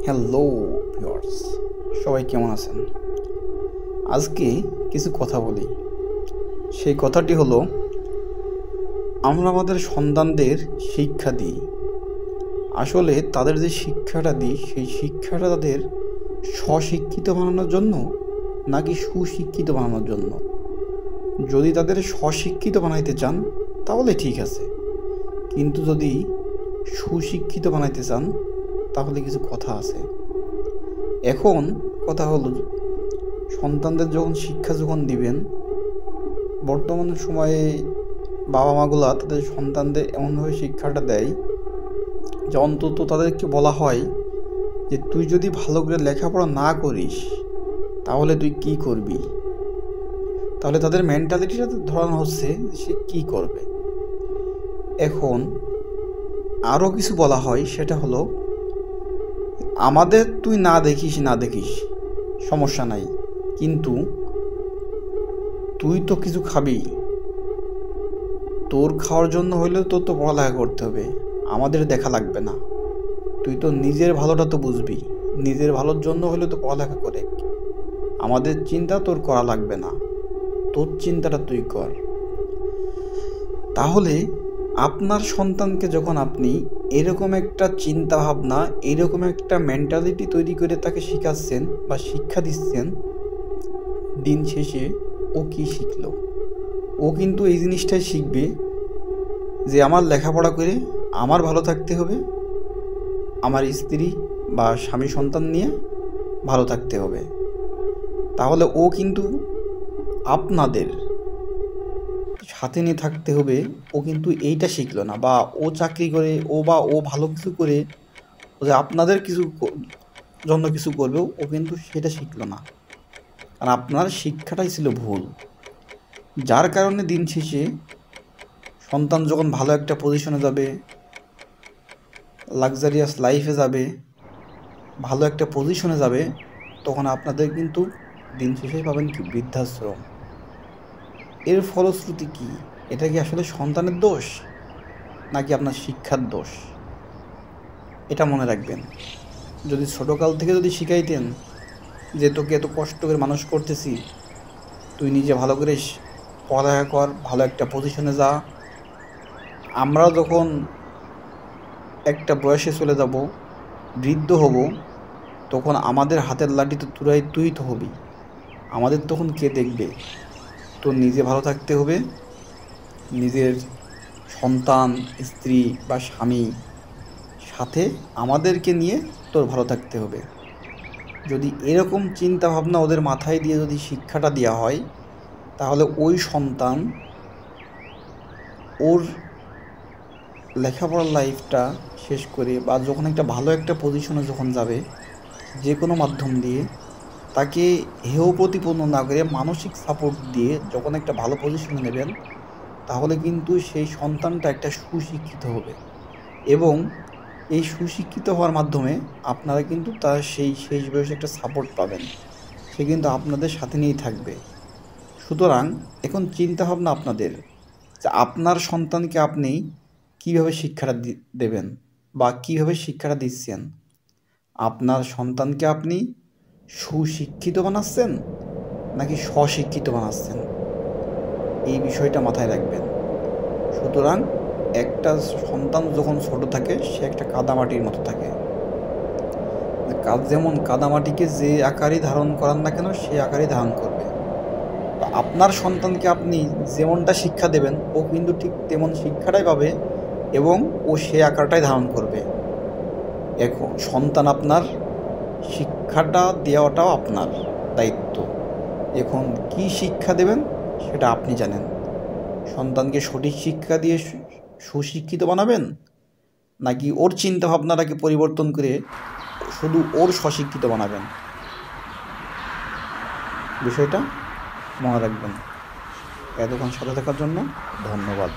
Hello viewers, সবাই কেমন আছেন? আজকে কিছু কথা বলি। সেই কথাটি হলো, আমরা আমাদের সন্তানদের শিক্ষা দিই। আসলে তাদের যে শিক্ষাটা দিই, সেই শিক্ষাটা তাদের স্বশিক্ষিত বানানোর জন্য নাকি সুশিক্ষিত বানানোর জন্য। যদি তাদের স্বশিক্ষিত বানাইতে চান তাহলে ঠিক আছে, কিন্তু যদি সুশিক্ষিত বানাইতে চান তাহলে কিছু কথা আছে। এখন কথা হলো, সন্তানদের শিক্ষা যখন দিবেন, বর্তমান সময়ে বাবা মাগুলা তাদের সন্তানদের এমনভাবে শিক্ষাটা দেয় যে অন্তত তাদেরকে বলা হয় যে তুই যদি ভালো করে লেখাপড়া না করিস তাহলে তুই কি করবি। তাহলে তাদের মেন্টালিটিটা ধরানো হচ্ছে সে কি করবে। এখন আরও কিছু বলা হয়, সেটা হলো, আমাদের তুই না দেখিস সমস্যা নাই, কিন্তু তুই তো কিছু খাবি, তোর খাওয়ার জন্য হইলেও তোর তো পড়ালেখা করতে হবে, আমাদের দেখা লাগবে না। তুই তো নিজের ভালোটা তো বুঝবি, নিজের ভালোর জন্য হলে তো পড়ালেখা করে, আমাদের চিন্তা তোর করা লাগবে না, তোর চিন্তাটা তুই কর। তাহলে আপনার সন্তানকে যখন আপনি এরকম একটা চিন্তা ভাবনা, এরকম একটা মেন্টালিটি তৈরি করে তাকে শিখাচ্ছেন বা শিক্ষা দিচ্ছেন, দিন শেষে ও কি শিখলো? ও কিন্তু এই জিনিসটাই শিখবে যে আমার লেখাপড়া করে আমার ভালো থাকতে হবে, আমার স্ত্রী বা স্বামী সন্তান নিয়ে ভালো থাকতে হবে। তাহলে ও কিন্তু আপনাদের সাথে নিয়ে থাকতে হবে, ও কিন্তু এইটা শিখলো না। বা ও চাকরি করে ও ভালো কিছু করে ও যে আপনাদের জন্য কিছু করবে, ও কিন্তু সেটা শিখলো না, কারণ আপনার শিক্ষাটাই ছিল ভুল। যার কারণে দিন শেষে সন্তান যখন ভালো একটা পজিশনে যাবে, লাক্সারিয়াস লাইফে যাবে, ভালো একটা পজিশনে যাবে, তখন আপনাদের কিন্তু দিন শেষে পাবেন কি বৃদ্ধাশ্রম। এর ফলশ্রুতি কি? এটা কি আসলে সন্তানের দোষ নাকি আপনার শিক্ষার দোষ? এটা মনে রাখবেন। যদি ছোটোকাল থেকে যদি শিখাইতেন যে তোকে এত কষ্ট করে মানুষ করতেছি, তুই নিজে ভালো করে পড়ালেখা কর, ভালো একটা পজিশনে যা, আমরা যখন একটা বয়সে চলে যাব, বৃদ্ধ হব, তখন আমাদের হাতের লাঠি তো তুই তো হবি, আমাদের তখন কে দেখবে? তো নিজে ভালো থাকতে হবে, নিজের সন্তান, স্ত্রী বা স্বামী সাথে আমাদেরকে নিয়ে তোর ভালো থাকতে হবে। যদি এরকম চিন্তা ভাবনা ওদের মাথায় দিয়ে যদি শিক্ষাটা দেওয়া হয়, তাহলে ওই সন্তান ওর লেখাপড়ার লাইফটা শেষ করে বা যখন একটা ভালো একটা পজিশনে যখন যাবে, যে কোনো মাধ্যম দিয়ে তাকে হেয় প্রতিপন্ন না করে মানসিক সাপোর্ট দিয়ে যখন একটা ভালো পজিশনে নেবেন, তাহলে কিন্তু সেই সন্তানটা একটা সুশিক্ষিত হবে। এবং এই সুশিক্ষিত হওয়ার মাধ্যমে আপনারা কিন্তু তার সেই শেষ বয়সে একটা সাপোর্ট পাবেন, সে কিন্তু আপনাদের সাথে নিয়েই থাকবে। সুতরাং এখন চিন্তাভাবনা আপনাদের, যে আপনার সন্তানকে আপনি কীভাবে শিক্ষাটা দেবেন বা কীভাবে শিক্ষাটা দিচ্ছেন। আপনার সন্তানকে আপনি সুশিক্ষিত বানাচ্ছেন নাকি স্বশিক্ষিত বানাচ্ছেন, এই বিষয়টা মাথায় রাখবেন। সুতরাং একটা সন্তান যখন ছোট থাকে, সে একটা কাদামাটির মতো থাকে। যেমন কাদামাটিকে যে আকারই ধারণ করান না কেন, সে আকারই ধারণ করবে। আপনার সন্তানকে আপনি যেমনটা শিক্ষা দেবেন, ও কিন্তু ঠিক তেমন শিক্ষাটাই পাবে এবং ও সে আকারটাই ধারণ করবে। এখন সন্তান আপনার, শিক্ষাটা দেওয়াটাও আপনার দায়িত্ব। এখন কি শিক্ষা দেবেন সেটা আপনি জানেন। সন্তানকে সঠিক শিক্ষা দিয়ে সুশিক্ষিত বানাবেন, নাকি ওর চিন্তা ভাবনাটাকে পরিবর্তন করে শুধু ওর স্বশিক্ষিত বানাবেন? বিষয়টা মনে রাখবেন। এতক্ষণ সাথে থাকার জন্য ধন্যবাদ।